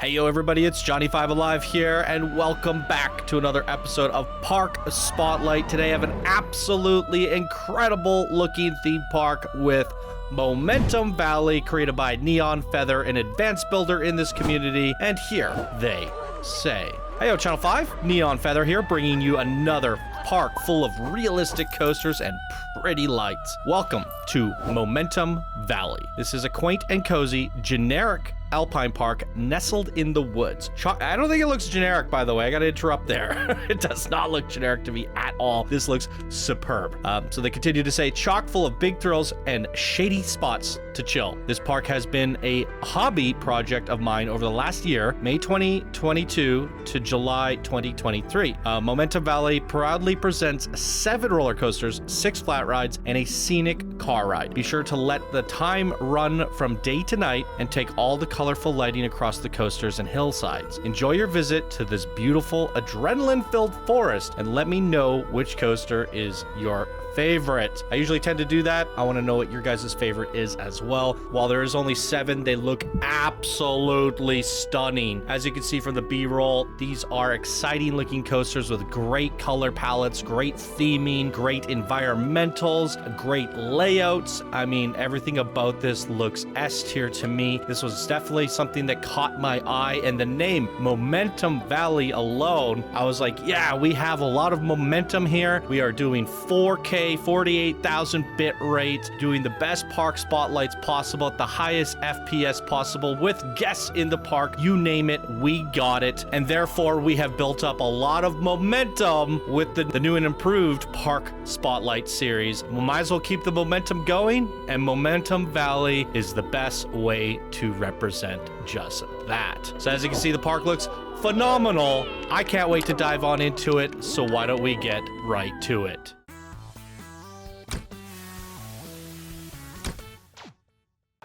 Hey yo everybody, it's Johnny5 Alive here, and welcome back to another episode of Park Spotlight. Today I have an absolutely incredible looking theme park with Momentum Valley, created by NeonFeather, an advanced builder in this community, and here they say. Hey yo, Channel 5, NeonFeather here, bringing you another park full of realistic coasters and pretty lights. Welcome to Momentum Valley. This is a quaint and cozy, generic alpine park nestled in the woods. I don't think it looks generic, by the way. I gotta interrupt there. It does not look generic to me at all. This looks superb. So they continue to say, chock full of big thrills and shady spots to chill. This park has been a hobby project of mine over the last year, May 2022 to July 2023. Momentum Valley proudly presents 7 roller coasters, 6 flat rides, and a scenic car ride. Be sure to let the time run from day to night and take all the colorful lighting across the coasters and hillsides. Enjoy your visit to this beautiful, adrenaline-filled forest and let me know which coaster is your favorite. I usually tend to do that. I want to know what your guys' favorite is as well. While there is only 7, they look absolutely stunning. As you can see from the B-roll, these are exciting looking coasters with great color palettes, great theming, great environmentals, great layouts. I mean, everything about this looks S tier to me. This was definitely something that caught my eye, and the name Momentum Valley alone, I was like, yeah, we have a lot of momentum here. We are doing 4K 48,000 bit rate, doing the best park spotlights possible at the highest FPS possible with guests in the park. You name it, we got it. And therefore, we have built up a lot of momentum with the new and improved Park Spotlight series. We might as well keep the momentum going, and Momentum Valley is the best way to represent just that. So as you can see, the park looks phenomenal. I can't wait to dive on into it, so why don't we get right to it?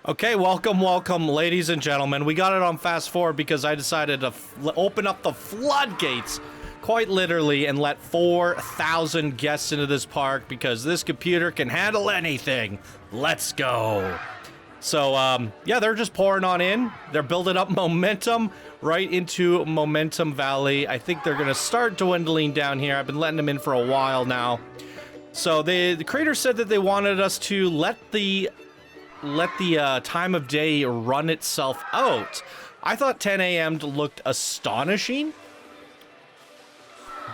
Okay, welcome, ladies and gentlemen. We got it on fast forward because I decided to open up the floodgates, quite literally, and let 4,000 guests into this park because this computer can handle anything. Let's go. So, yeah, they're just pouring on in. They're building up momentum right into Momentum Valley. I think they're going to start dwindling down here. I've been letting them in for a while now. So the creator said that they wanted us to let the time of day run itself out. I thought 10 a.m. looked astonishing,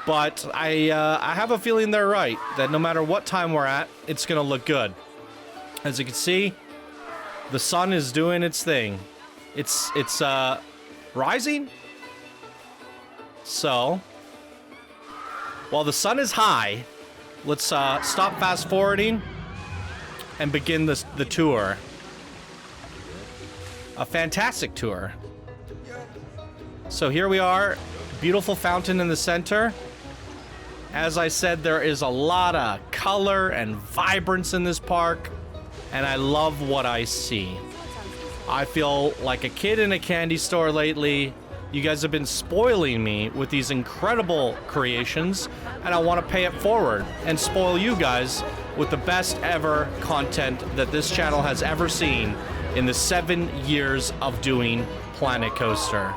but I have a feeling they're right, that no matter what time we're at, it's gonna look good. As you can see, the sun is doing its thing. It's rising. So, while the sun is high, let's stop fast forwarding and begin the tour. A fantastic tour. So here we are, beautiful fountain in the center. As I said, there is a lot of color and vibrance in this park, and I love what I see. I feel like a kid in a candy store lately. You guys have been spoiling me with these incredible creations, and I want to pay it forward and spoil you guys with the best ever content that this channel has ever seen in the 7 years of doing Planet Coaster.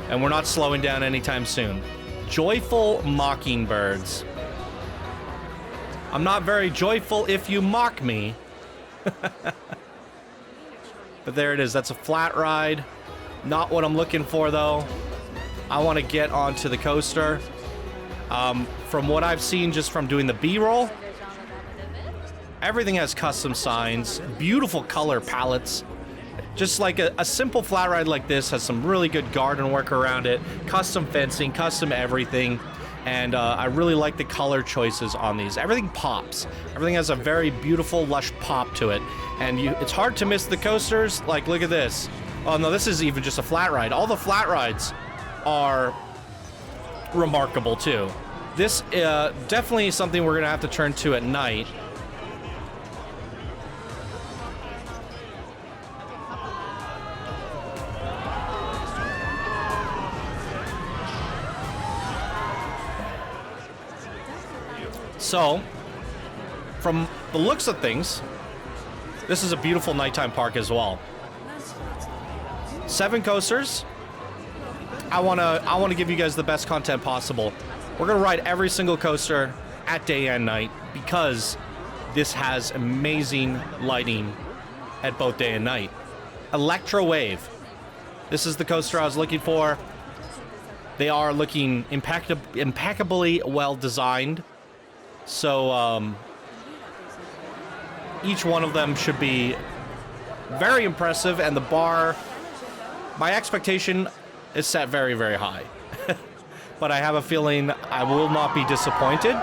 And we're not slowing down anytime soon. Joyful Mockingbirds. I'm not very joyful if you mock me. But there it is. That's a flat ride. Not what I'm looking for, though. I want to get onto the coaster. From what I've seen just from doing the B-roll, everything has custom signs, beautiful color palettes. Just like a simple flat ride like this has some really good garden work around it, custom fencing, custom everything. And I really like the color choices on these. Everything pops. Everything has a very beautiful, lush pop to it. And it's hard to miss the coasters. Like, look at this. Oh, no, this is even just a flat ride. All the flat rides are remarkable, too. This definitely is something we're going to have to turn to at night. So, from the looks of things, this is a beautiful nighttime park as well. 7 coasters, I wanna give you guys the best content possible. We're gonna ride every single coaster at day and night because this has amazing lighting at both day and night. Electro-Wave. This is the coaster I was looking for. They are looking impeccably well designed. So each one of them should be very impressive, and the bar, my expectation is set very, very high. But I have a feeling I will not be disappointed.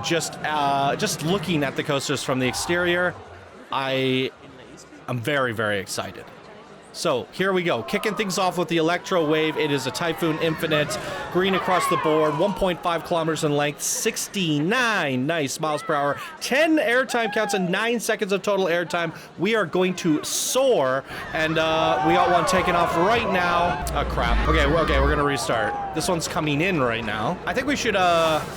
Just looking at the coasters from the exterior, I'm very, very excited. So here we go, kicking things off with the Electro-Wave. It is a Typhoon Infinite, green across the board, 1.5 kilometers in length, 69 nice miles per hour, 10 airtime counts, and 9 seconds of total airtime. We are going to soar, and we got one taking off right now. Oh crap. Okay, we're gonna restart. This one's coming in right now. I think we should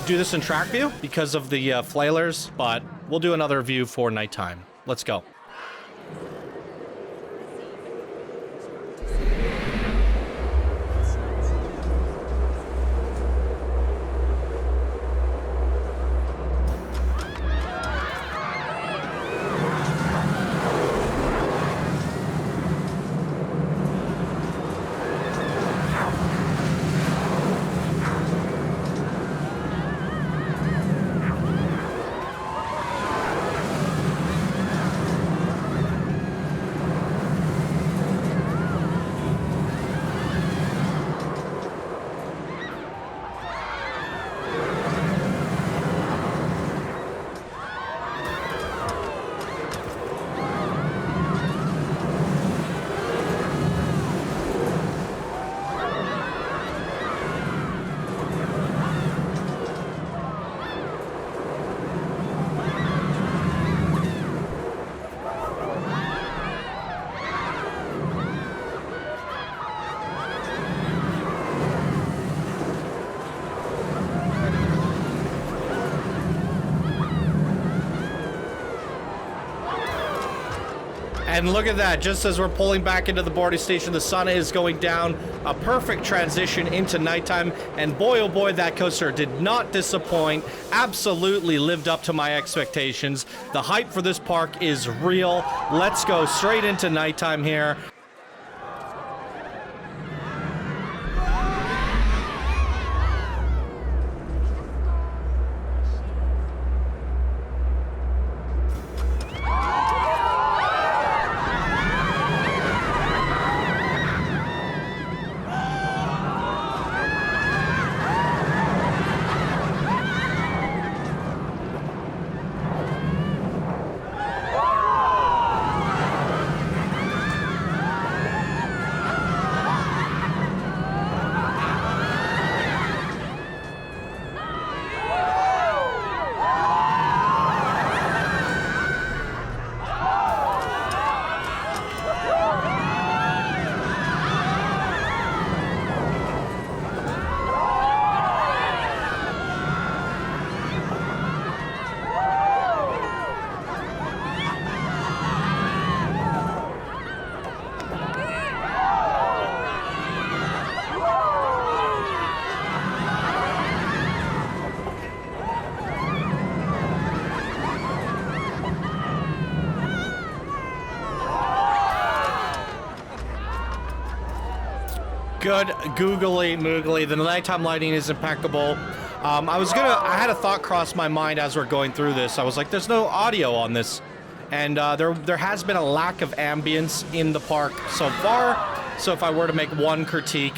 do this in track view because of the flailers, but we'll do another view for nighttime. Let's go. And look at that, just as we're pulling back into the boarding station, the sun is going down. A perfect transition into nighttime. And boy, oh boy, that coaster did not disappoint. Absolutely lived up to my expectations. The hype for this park is real. Let's go straight into nighttime here. Good googly moogly. The nighttime lighting is impeccable. I had a thought cross my mind as we're going through this. I was like, there's no audio on this. And there has been a lack of ambience in the park so far. So if I were to make one critique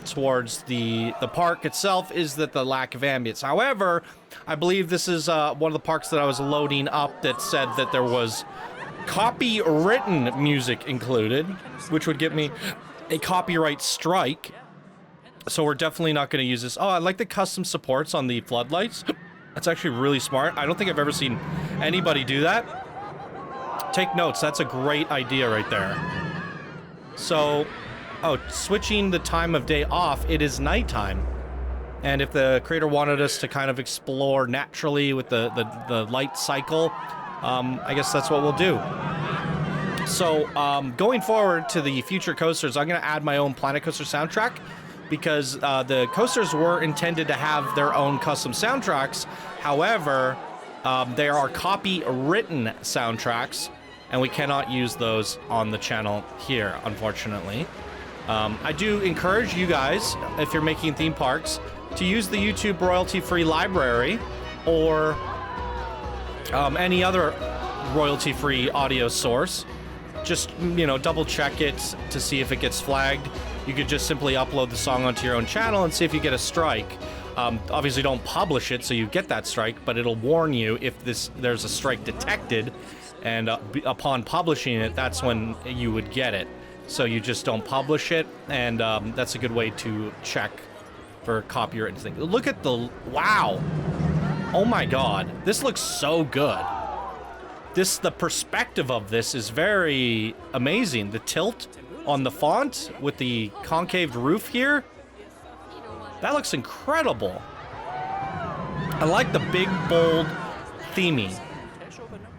towards the park itself, is that the lack of ambience. However, I believe this is one of the parks that I was loading up that said that there was copywritten music included, which would give me a copyright strike. So we're definitely not going to use this. Oh, I like the custom supports on the floodlights. That's actually really smart. I don't think I've ever seen anybody do that. Take notes. That's a great idea right there. So, oh, switching the time of day off, it is nighttime. And if the creator wanted us to kind of explore naturally with the light cycle, I guess that's what we'll do. So, going forward to the future coasters, I'm going to add my own Planet Coaster soundtrack because the coasters were intended to have their own custom soundtracks. However, they are copywritten soundtracks, and we cannot use those on the channel here, unfortunately. I do encourage you guys, if you're making theme parks, to use the YouTube royalty-free library or any other royalty-free audio source. Just, you know, double check it to see if it gets flagged. You could just simply upload the song onto your own channel and see if you get a strike. Obviously don't publish it so you get that strike, but it'll warn you if there's a strike detected, and upon publishing it, that's when you would get it. So you just don't publish it, and that's a good way to check for copyright things. Look at the... Wow! Oh my god. This looks so good. The perspective of this is very amazing. The tilt on the font with the concave roof here, that looks incredible. I like the big, bold theming.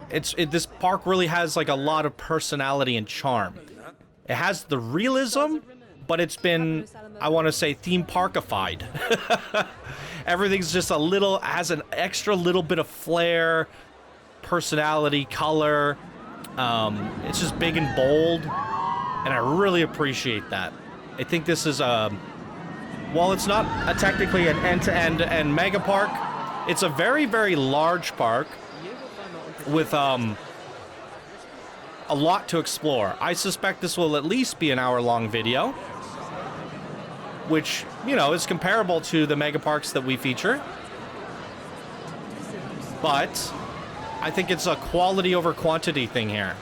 This park really has like a lot of personality and charm. It has the realism, but it's been, I want to say, theme parkified. Everything's just a little, has an extra little bit of flair, personality, color. It's just big and bold, and I really appreciate that. I think this is while it's not technically an end-to-end and mega park, it's a very, very large park with a lot to explore. I suspect this will at least be an hour-long video, which, you know, is comparable to the mega parks that we feature. But I think it's a quality over quantity thing here.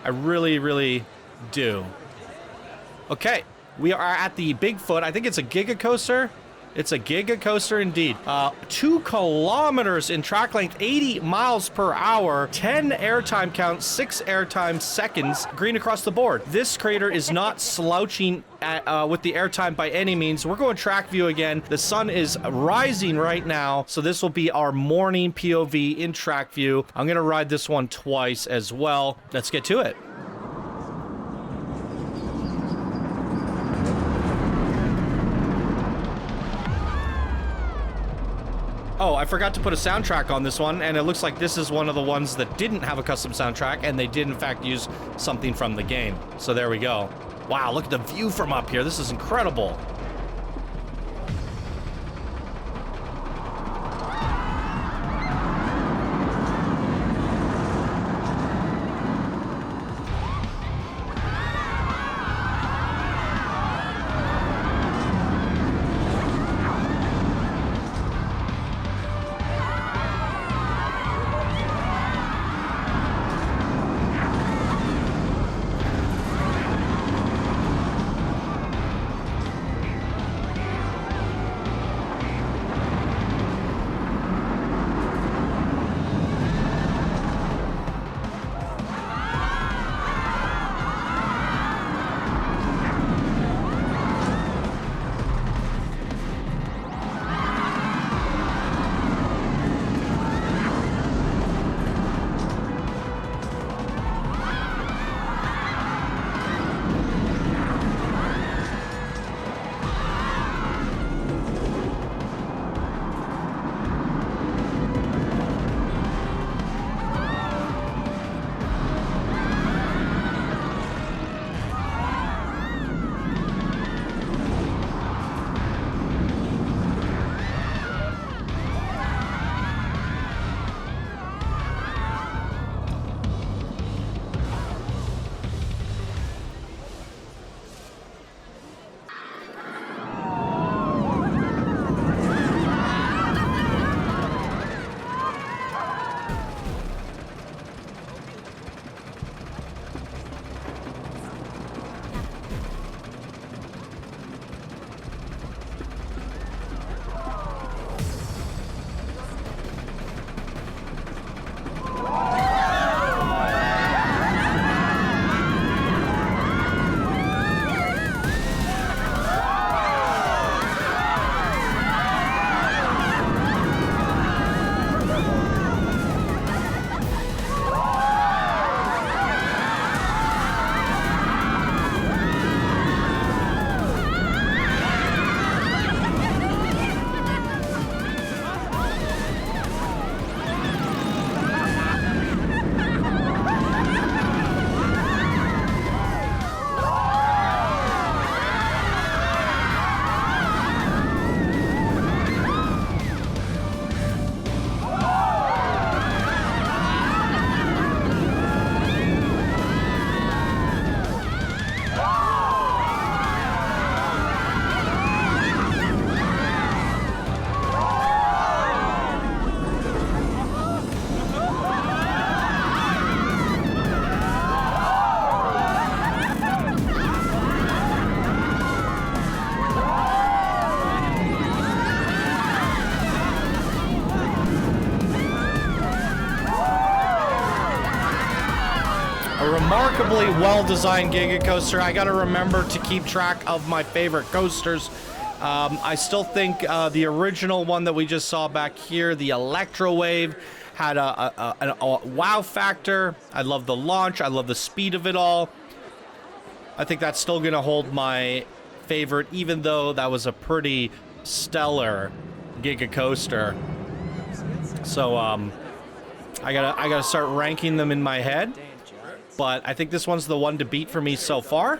I really, really do. Okay, we are at the Bigfoot. I think it's a Giga Coaster. It's a Giga Coaster indeed. 2 kilometers in track length, 80 miles per hour, 10 airtime counts, 6 airtime seconds, green across the board. This crater is not slouching with the airtime by any means. We're going track view again. The sun is rising right now, so this will be our morning POV in track view. I'm gonna ride this one twice as well. Let's get to it. Oh, I forgot to put a soundtrack on this one, and it looks like this is one of the ones that didn't have a custom soundtrack, and they did in fact use something from the game. So there we go. Wow, look at the view from up here. This is incredible. incredibly well-designed Giga Coaster. I gotta remember to keep track of my favorite coasters. I still think the original one that we just saw back here, the Electro-Wave, had a wow factor. I love the launch. I love the speed of it all. I think that's still gonna hold my favorite, even though that was a pretty stellar Giga Coaster. So I gotta start ranking them in my head. But I think this one's the one to beat for me so far.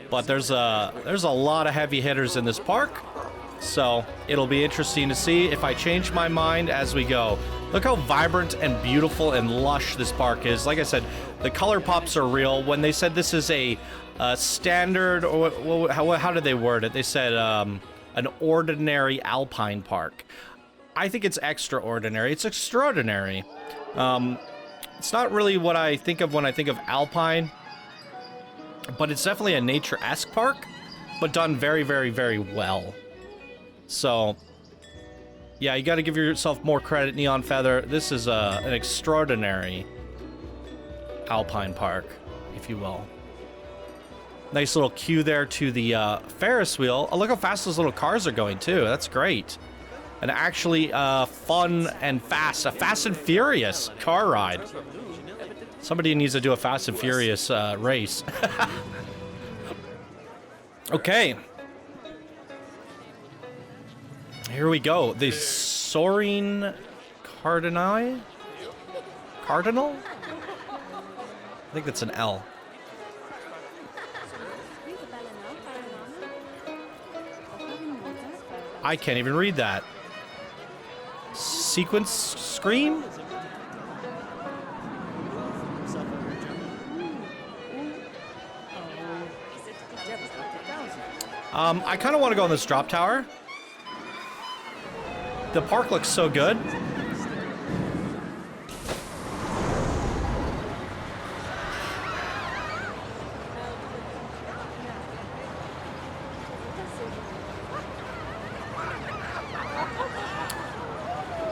But there's a lot of heavy hitters in this park, so it'll be interesting to see if I change my mind as we go. Look how vibrant and beautiful and lush this park is. Like I said, the color pops are real. When they said this is a standard, or how did they word it? They said an ordinary alpine park. I think it's extraordinary. It's extraordinary. It's not really what I think of when I think of alpine, but it's definitely a nature-esque park, but done very, very, very well. So, yeah, you got to give yourself more credit, NeonFeather. This is an extraordinary alpine park, if you will. Nice little cue there to the Ferris wheel. Oh, look how fast those little cars are going, too. That's great. An actually fun and fast, a Fast and Furious car ride. Somebody needs to do a Fast and Furious race. Okay. Here we go. The Soaring Cardinal? Cardinal? I think that's an L. I can't even read that. Sequence screen? I kind of want to go on this drop tower. The park looks so good.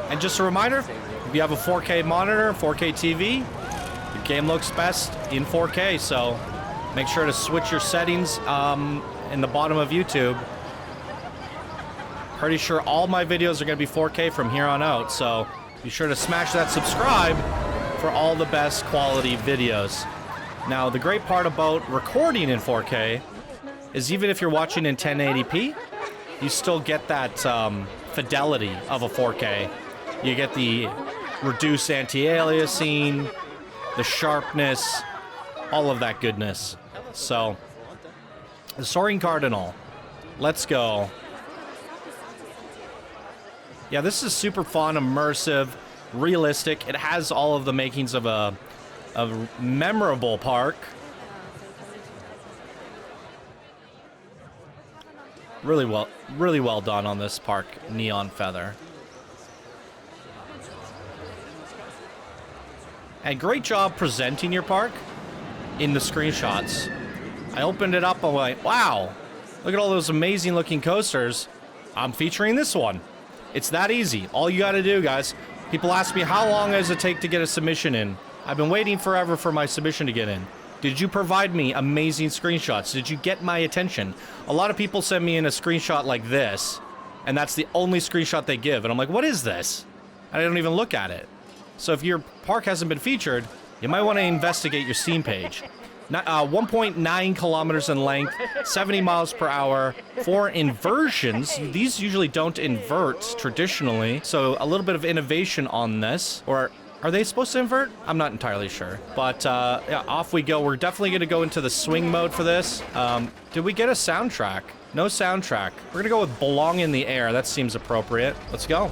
And just a reminder, if you have a 4K monitor, 4K TV, the game looks best in 4K, so make sure to switch your settings in the bottom of YouTube. Pretty sure all my videos are going to be 4K from here on out, so be sure to smash that subscribe for all the best quality videos. Now, the great part about recording in 4K is even if you're watching in 1080p, you still get that fidelity of a 4K. You get the reduced anti-aliasing, the sharpness, all of that goodness. So, the Soaring Cardinal. Let's go. Yeah, this is super fun, immersive, realistic. It has all of the makings of a memorable park. Really well done on this park, NeonFeather. And great job presenting your park in the screenshots. I opened it up, I'm like, wow, look at all those amazing looking coasters. I'm featuring this one. It's that easy. All you gotta do, guys. People ask me, how long does it take to get a submission in? I've been waiting forever for my submission to get in. Did you provide me amazing screenshots? Did you get my attention? A lot of people send me in a screenshot like this, and that's the only screenshot they give. And I'm like, what is this? I don't even look at it. So if your park hasn't been featured, you might want to investigate your Steam page. 1.9 kilometers in length, 70 miles per hour, 4 inversions. These usually don't invert traditionally, so a little bit of innovation on this. Or are they supposed to invert? I'm not entirely sure. But yeah, off we go. We're definitely going to go into the swing mode for this. Did we get a soundtrack? No soundtrack. We're going to go with Belong in the Air. That seems appropriate. Let's go.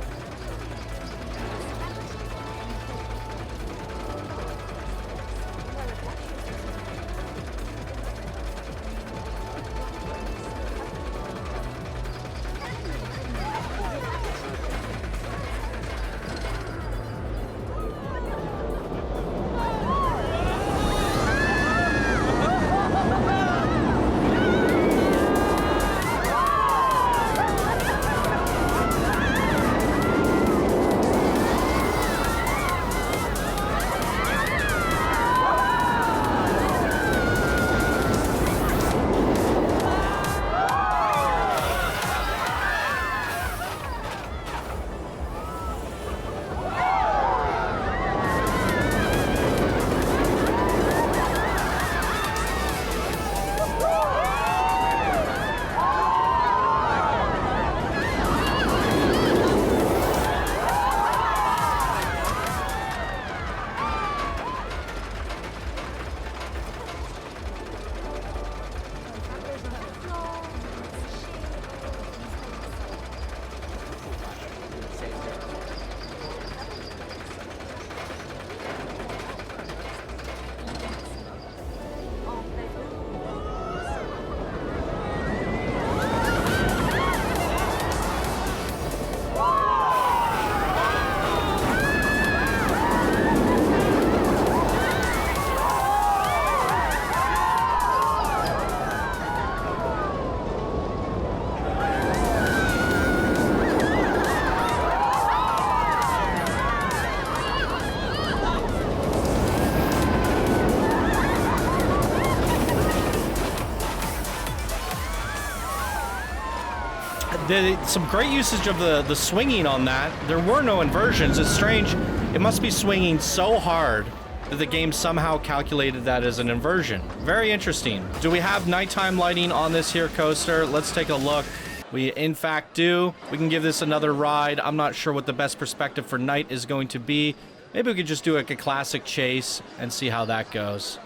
some great usage of the swinging on that. There were no inversions. It's strange. It must be swinging so hard that the game somehow calculated that as an inversion. Very interesting. Do we have nighttime lighting on this here coaster? Let's take a look. We in fact do. We can give this another ride. I'm not sure what the best perspective for night is going to be. Maybe we could just do like a classic chase and see how that goes.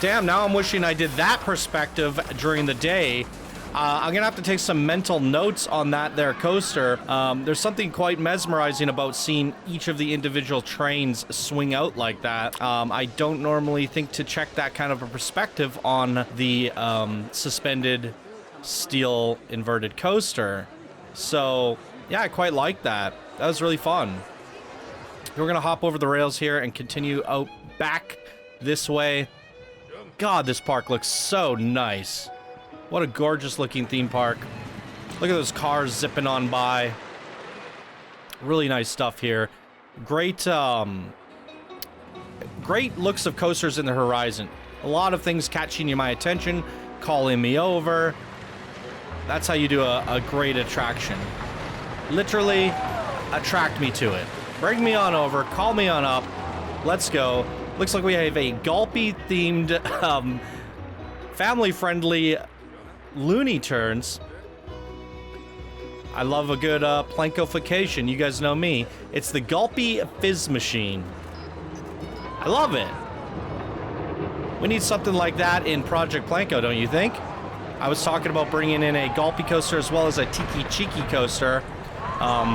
Damn, now I'm wishing I did that perspective during the day. I'm gonna have to take some mental notes on that there coaster. There's something quite mesmerizing about seeing each of the individual trains swing out like that. I don't normally think to check that kind of a perspective on the suspended steel inverted coaster. So yeah, I quite like that. That was really fun. We're gonna hop over the rails here and continue out back this way. God, this park looks so nice. What a gorgeous looking theme park. Look at those cars zipping on by. Really nice stuff here. Great, great looks of coasters in the horizon. A lot of things catching my attention, calling me over. That's how you do a great attraction. Literally, attract me to it. Bring me on over, call me on up. Let's go. Looks like we have a Gulpy-themed, family-friendly Looney Tunes. I love a good plankification. You guys know me. It's the Gulpy Fizz Machine. I love it. We need something like that in Project Planko, don't you think? I was talking about bringing in a Gulpy coaster as well as a Tiki Cheeky coaster.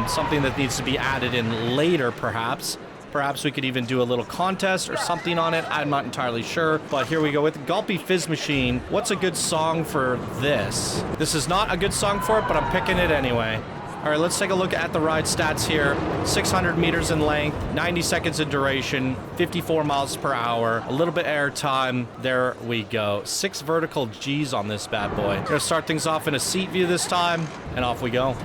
Something that needs to be added in later, perhaps. Perhaps we could even do a little contest or something on it. I'm not entirely sure, but here we go with the Gulpy Fizz Machine. What's a good song for this? This is not a good song for it, but I'm picking it anyway. All right, let's take a look at the ride stats here. 600 meters in length, 90 seconds in duration, 54 miles per hour, a little bit air time. There we go. 6 vertical G's on this bad boy. Gonna start things off in a seat view this time, and off we go.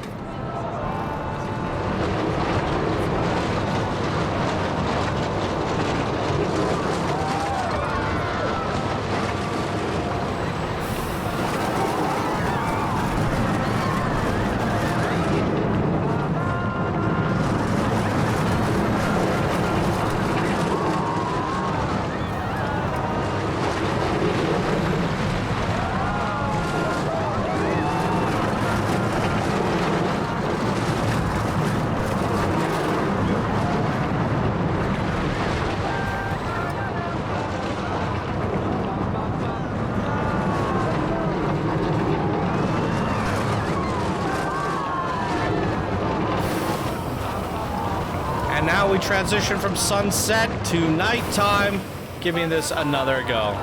And now we transition from sunset to nighttime, giving this another go.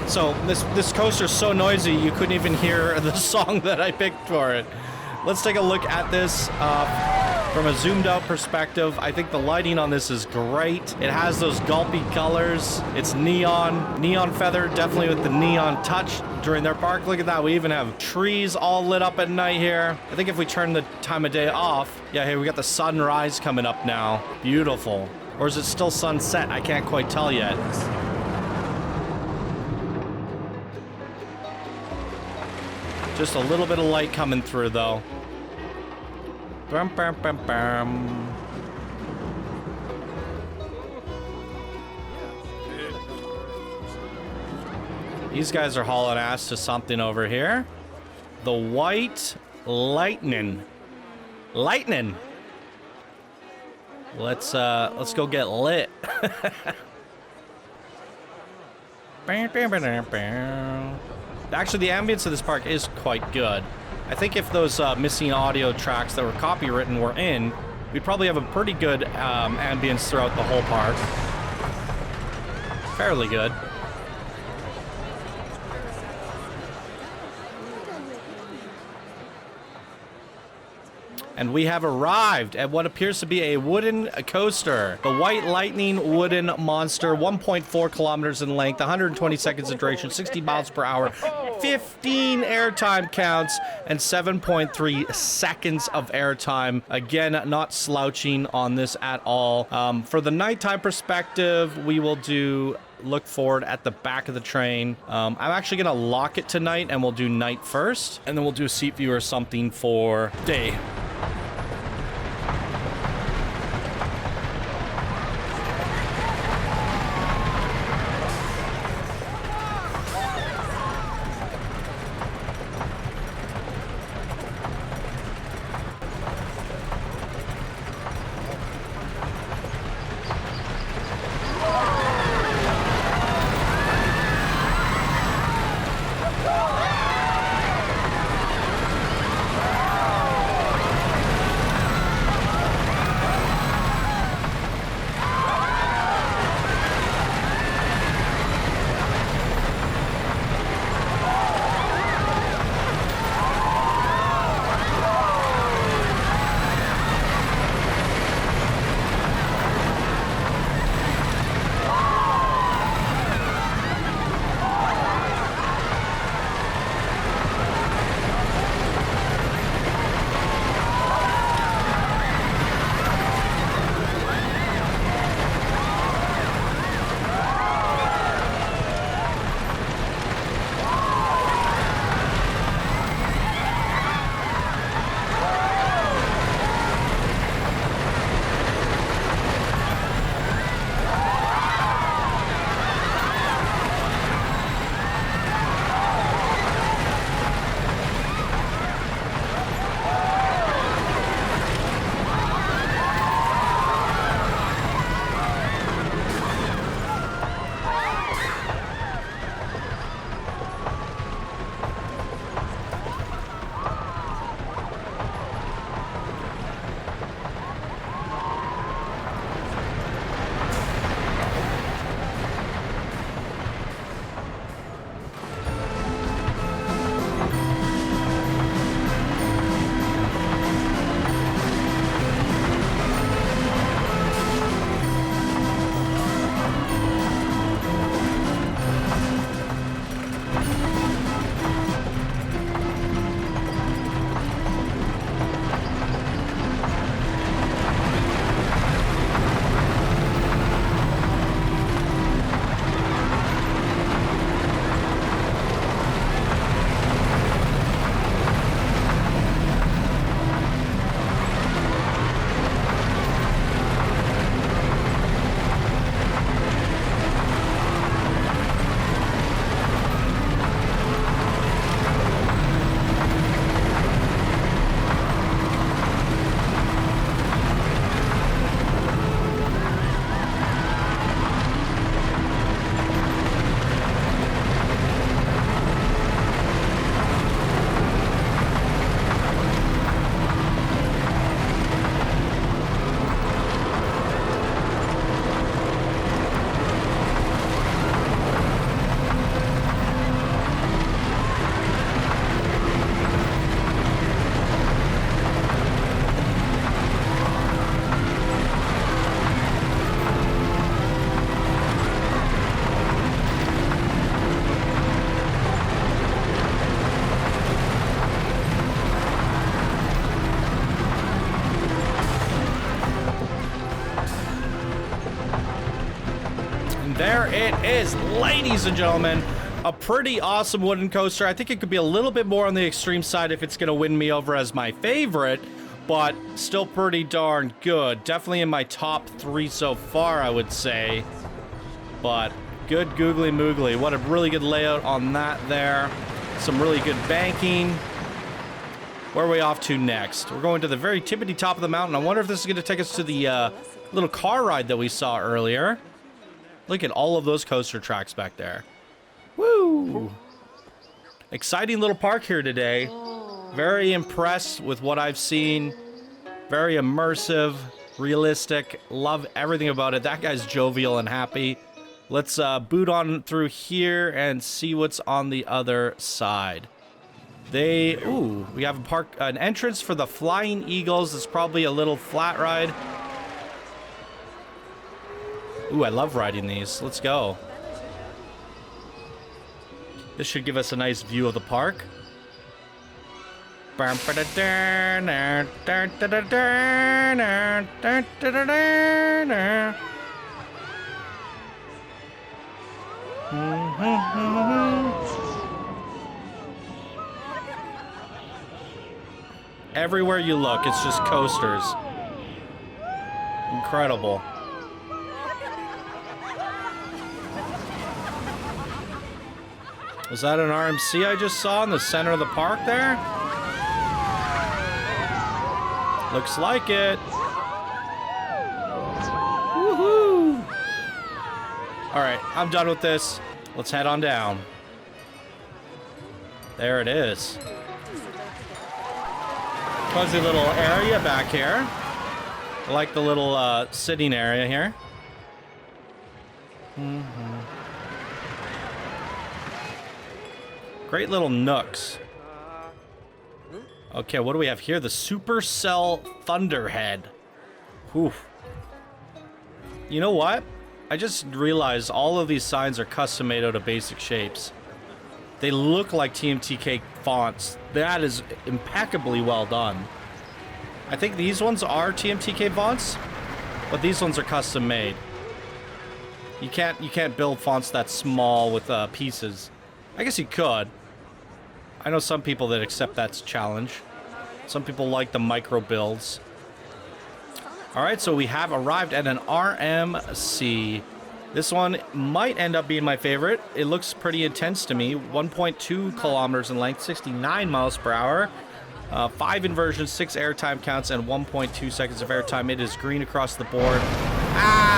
So this coaster's so noisy you couldn't even hear the song that I picked for it. Let's take a look at this from a zoomed out perspective. I think the lighting on this is great. It has those gulpy colors. It's neon. NeonFeather, definitely with the neon touch during their park. Look at that. We even have trees all lit up at night here. I think if we turn the time of day off, yeah, hey, we got the sunrise coming up now. Beautiful. Or is it still sunset? I can't quite tell yet. Just a little bit of light coming through, though. Bum, bum, bum, bum. These guys are hauling ass to something over here. The white Lightnin. Lightnin. Let's go get lit. Actually, the ambience of this park is quite good. I think if those missing audio tracks that were copywritten were in, we'd probably have a pretty good ambience throughout the whole park. Fairly good. And we have arrived at what appears to be a wooden coaster. The White Lightning Wooden Monster, 1.4 kilometers in length, 120 seconds of duration, 60 miles per hour, 15 airtime counts, and 7.3 seconds of airtime. Again, not slouching on this at all. For the nighttime perspective, we will do look forward at the back of the train. I'm actually gonna lock it tonight and we'll do night first, and then we'll do a seat view or something for day. there it is, ladies and gentlemen. A pretty awesome wooden coaster. I think it could be a little bit more on the extreme side if it's going to win me over as my favorite, but still pretty darn good. Definitely in my top 3 so far, I would say. But good googly moogly. What a really good layout on that there. Some really good banking. Where are we off to next? We're going to the very tippity top of the mountain. I wonder if this is going to take us to the little car ride that we saw earlier. Look at all of those coaster tracks back there. Woo! Exciting little park here today. Very impressed with what I've seen. Very immersive, realistic. Love everything about it. That guy's jovial and happy. Let's boot on through here and see what's on the other side. Ooh, we have an entrance for the Flying Eagles. It's probably a little flat ride. Ooh, I love riding these. Let's go. This should give us a nice view of the park. Everywhere you look, it's just coasters. Incredible. Was that an RMC I just saw in the center of the park there? Looks like it. Woohoo! Alright, I'm done with this. Let's head on down. There it is. Cozy little area back here. I like the little sitting area here. Great little nooks. Okay, what do we have here? The Supercell Thunderhead. Whew. You know what? I just realized all of these signs are custom made out of basic shapes. They look like TMTK fonts. That is impeccably well done. I think these ones are TMTK fonts, but these ones are custom made. You can't build fonts that small with pieces. I guess you could. I know some people that accept that challenge. Some people like the micro builds. Alright, so we have arrived at an RMC. This one might end up being my favorite. It looks pretty intense to me. 1.2 kilometers in length, 69 miles per hour. 5 inversions, 6 airtime counts, and 1.2 seconds of airtime. It is green across the board. Ah!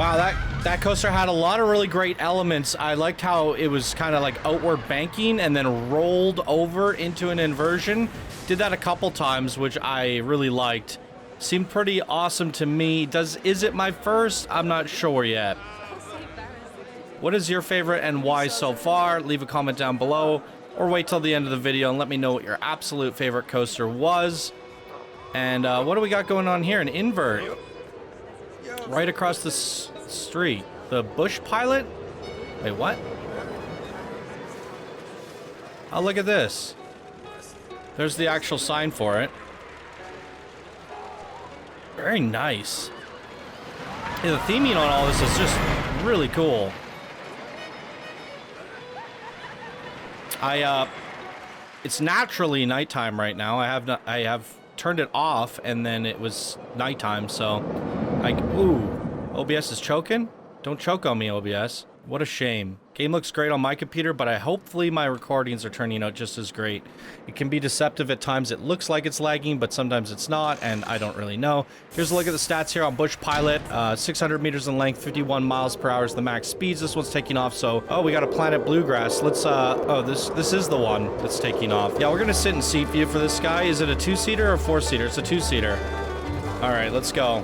Wow, that coaster had a lot of really great elements. I liked how it was kind of like outward banking and then rolled over into an inversion. Did that a couple times, which I really liked. Seemed pretty awesome to me. Is it my first? I'm not sure yet. What is your favorite and why so far? Leave a comment down below or wait till the end of the video and let me know what your absolute favorite coaster was. And what do we got going on here? An invert. Right across the street. The Bush Pilot? Wait, what? Oh, look at this. There's the actual sign for it. Very nice. Yeah, the theming on all this is just really cool. It's naturally nighttime right now. I have turned it off and then it was nighttime, so ooh, OBS is choking? Don't choke on me, OBS. What a shame. Game looks great on my computer, but hopefully my recordings are turning out just as great. It can be deceptive at times. It looks like it's lagging, but sometimes it's not, and I don't really know. Here's a look at the stats here on Bush Pilot. 600 meters in length, 51 miles per hour is the max speeds. This one's taking off, so... Oh, we got a Planet Bluegrass. Let's, oh, this is the one that's taking off. Yeah, we're gonna sit in seat view for this guy. Is it a 2-seater or a 4-seater? It's a 2-seater. All right, let's go.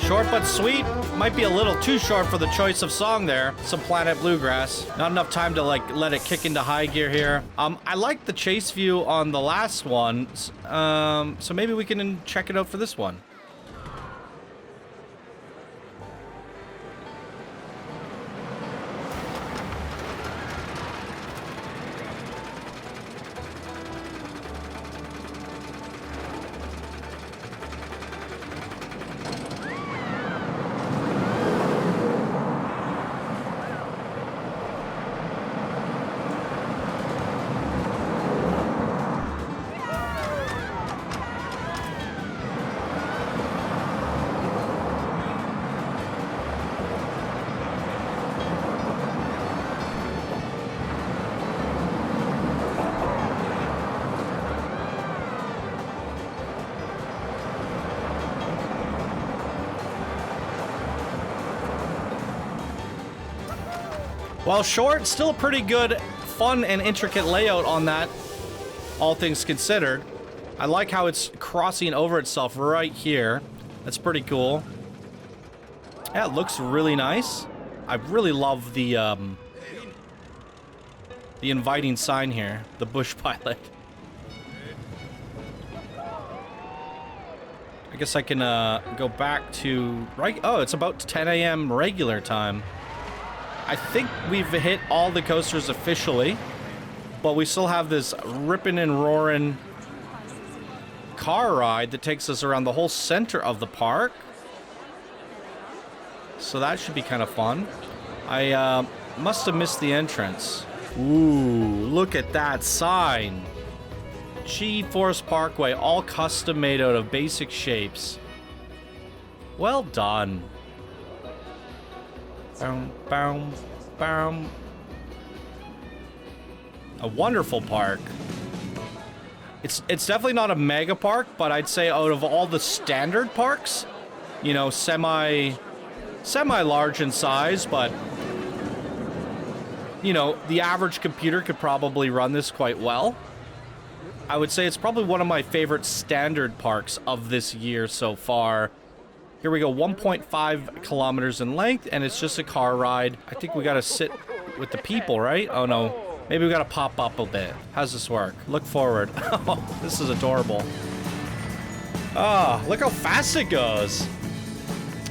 Short but sweet. Might be a little too short for the choice of song there. Some Planet Bluegrass. Not enough time to like let it kick into high gear here. I like the chase view on the last one. So maybe we can check it out for this one. While short, still a pretty good, fun, and intricate layout on that, all things considered. I like how it's crossing over itself right here. That's pretty cool. Yeah, it looks really nice. I really love the inviting sign here, the Bush Pilot. I guess I can go back to oh, it's about 10 a.m. regular time. I think we've hit all the coasters officially, but we still have this ripping and roaring car ride that takes us around the whole center of the park. So that should be kind of fun. I must have missed the entrance. Ooh, look at that sign. G-Force Parkway, all custom made out of basic shapes. Well done. Boom, boom, boom. A wonderful park. It's definitely not a mega park, but I'd say out of all the standard parks, you know, semi-large in size, but you know, the average computer could probably run this quite well. I would say it's probably one of my favorite standard parks of this year so far. Here we go, 1.5 kilometers in length, and it's just a car ride. I think we gotta sit with the people, right? Oh no, maybe we gotta pop up a bit. How's this work? Look forward. Oh, this is adorable. Oh, look how fast it goes.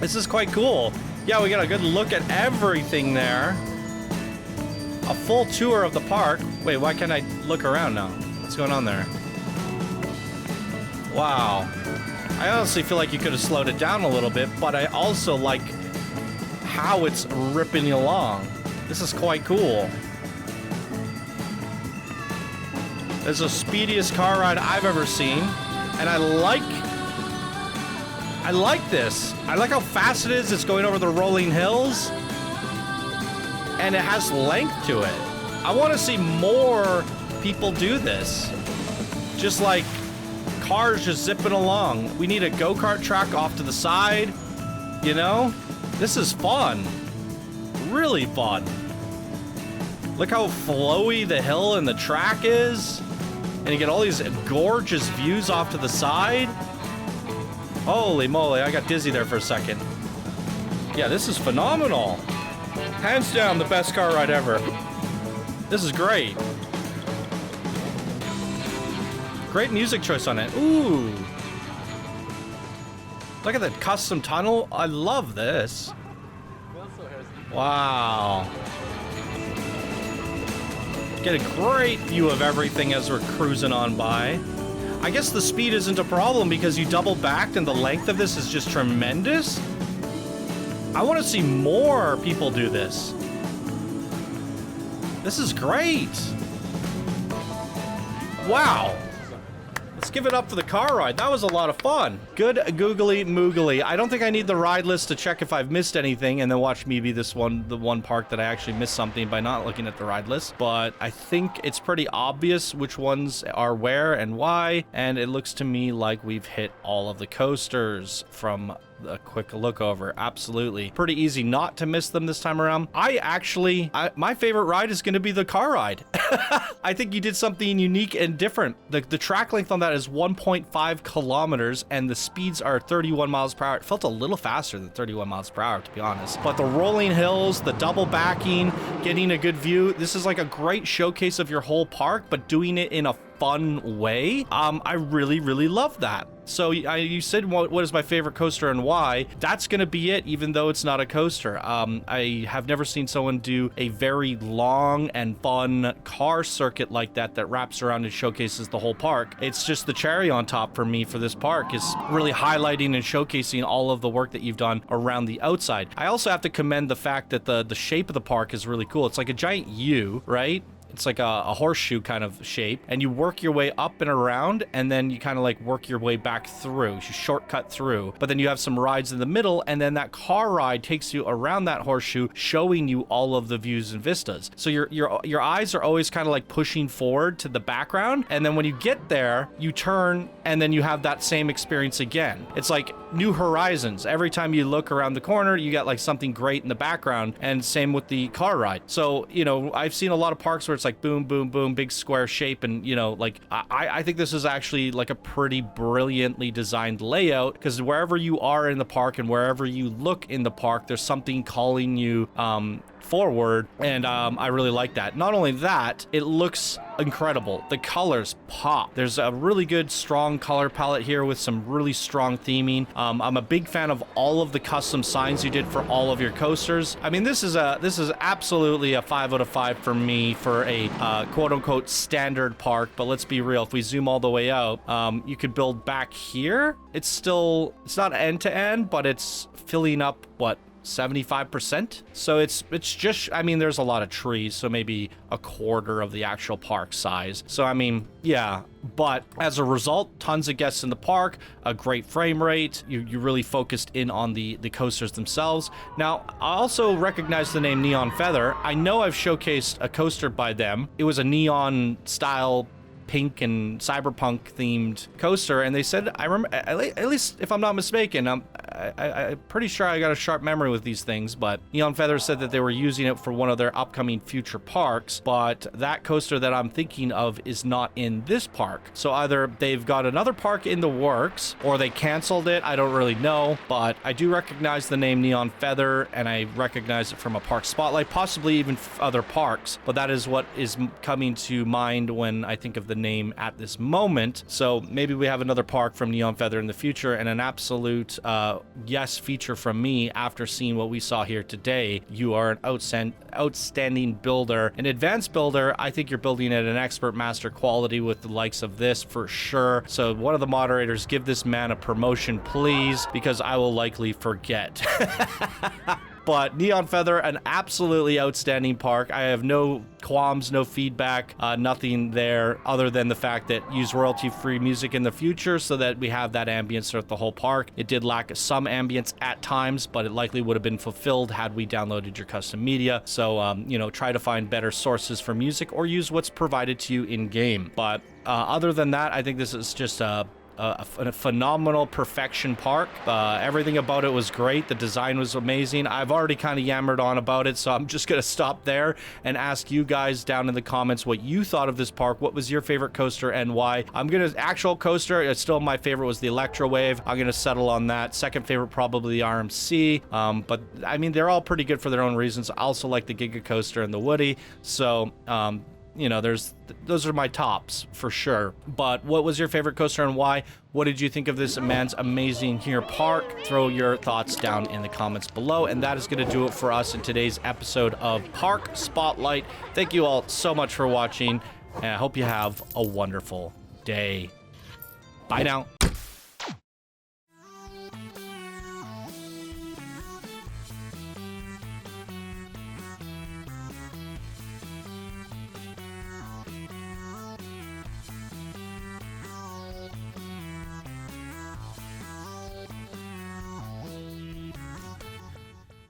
This is quite cool. Yeah, we got a good look at everything there. A full tour of the park. Wait, why can't I look around now? What's going on there? Wow. I honestly feel like you could have slowed it down a little bit, but I also like how it's ripping you along. This is quite cool. It's the speediest car ride I've ever seen, and I like this. I like how fast it is. It's going over the rolling hills, and it has length to it. I want to see more people do this. Just like cars just zipping along. We need a go-kart track off to the side, you know? This is fun. Really fun. Look how flowy the hill and the track is. And you get all these gorgeous views off to the side. Holy moly, I got dizzy there for a second. Yeah, this is phenomenal. Hands down, the best car ride ever. This is great. Great music choice on it. Ooh. Look at that custom tunnel. I love this. Wow. Get a great view of everything as we're cruising on by. I guess the speed isn't a problem because you double backed and the length of this is just tremendous. I want to see more people do this. This is great. Wow. Let's give it up for the car ride. That was a lot of fun. Good googly moogly. I don't think I need the ride list to check if I've missed anything and then watch me be the one park that I actually missed something by not looking at the ride list. But I think it's pretty obvious which ones are where and why. And it looks to me like we've hit all of the coasters from a quick look over. Absolutely. Pretty easy not to miss them this time around. My favorite ride is going to be the car ride. I think you did something unique and different. The track length on that is 1.5 kilometers and the speeds are 31 miles per hour. It felt a little faster than 31 miles per hour, to be honest. But the rolling hills, the double backing, getting a good view. This is like a great showcase of your whole park, but doing it in a fun way. I really, really love that. So you said what is my favorite coaster and why? That's gonna be it, even though it's not a coaster. I have never seen someone do a very long and fun car circuit like that wraps around and showcases the whole park. It's just the cherry on top for me for this park, is really highlighting and showcasing all of the work that you've done around the outside. I also have to commend the fact that the shape of the park is really cool. It's like a giant U, right? It's like a horseshoe kind of shape, and you work your way up and around, and then you kind of like work your way back through. You shortcut through, but then you have some rides in the middle, and then that car ride takes you around that horseshoe, showing you all of the views and vistas. So your eyes are always kind of like pushing forward to the background, and then when you get there, you turn, and then you have that same experience again. It's like new horizons. Every time you look around the corner, you got like something great in the background, and same with the car ride. So, you know, I've seen a lot of parks where it's like boom, boom, boom, big square shape. And, you know, like I think this is actually like a pretty brilliantly designed layout, because wherever you are in the park and wherever you look in the park, there's something calling you forward, and I really like that. Not only that, it looks incredible. The colors pop. There's a really good strong color palette here with some really strong theming. I'm a big fan of all of the custom signs you did for all of your coasters. I mean, this is absolutely a 5 out of 5 for me for a quote-unquote standard park. But let's be real, if we zoom all the way out, you could build back here. It's not end to end, but it's filling up what, 75%. So it's just, I mean, there's a lot of trees, so maybe a quarter of the actual park size. So I mean, yeah, but as a result, tons of guests in the park, a great frame rate. You really focused in on the coasters themselves. Now, I also recognize the name NeonFeather. I know I've showcased a coaster by them. It was a neon style pink and cyberpunk themed coaster, and they said, I remember, at least if I'm not mistaken, I'm pretty sure I got a sharp memory with these things, but NeonFeather said that they were using it for one of their upcoming future parks, but that coaster that I'm thinking of is not in this park. So either they've got another park in the works or they canceled it. I don't really know, but I do recognize the name NeonFeather, and I recognize it from a park spotlight, possibly even other parks, but that is what is coming to mind when I think of the name at this moment. So maybe we have another park from NeonFeather in the future, and an absolute yes feature from me after seeing what we saw here today. You are an outstanding builder, an advanced builder. I think you're building at an expert master quality with the likes of this for sure. So one of the moderators, give this man a promotion, please, because I will likely forget. But NeonFeather, an absolutely outstanding park. I have no qualms, no feedback, nothing there other than the fact that use royalty-free music in the future so that we have that ambience throughout the whole park. It did lack some ambience at times, but it likely would have been fulfilled had we downloaded your custom media. So, you know, try to find better sources for music or use what's provided to you in-game. But other than that, I think this is just a phenomenal perfection park. Everything about it was great. The design was amazing. I've already kind of yammered on about it, so I'm just gonna stop there and ask you guys down in the comments what you thought of this park. What was your favorite coaster and why? Actual coaster, it's still my favorite was the Electro-Wave. I'm gonna settle on that. Second favorite probably the RMC, but I mean they're all pretty good for their own reasons. I also like the Giga Coaster and the Woody, so you know, those are my tops for sure. But what was your favorite coaster and why? What did you think of this man's amazing here park? Throw your thoughts down in the comments below. And that is going to do it for us in today's episode of Park Spotlight. Thank you all so much for watching, and I hope you have a wonderful day. Bye now.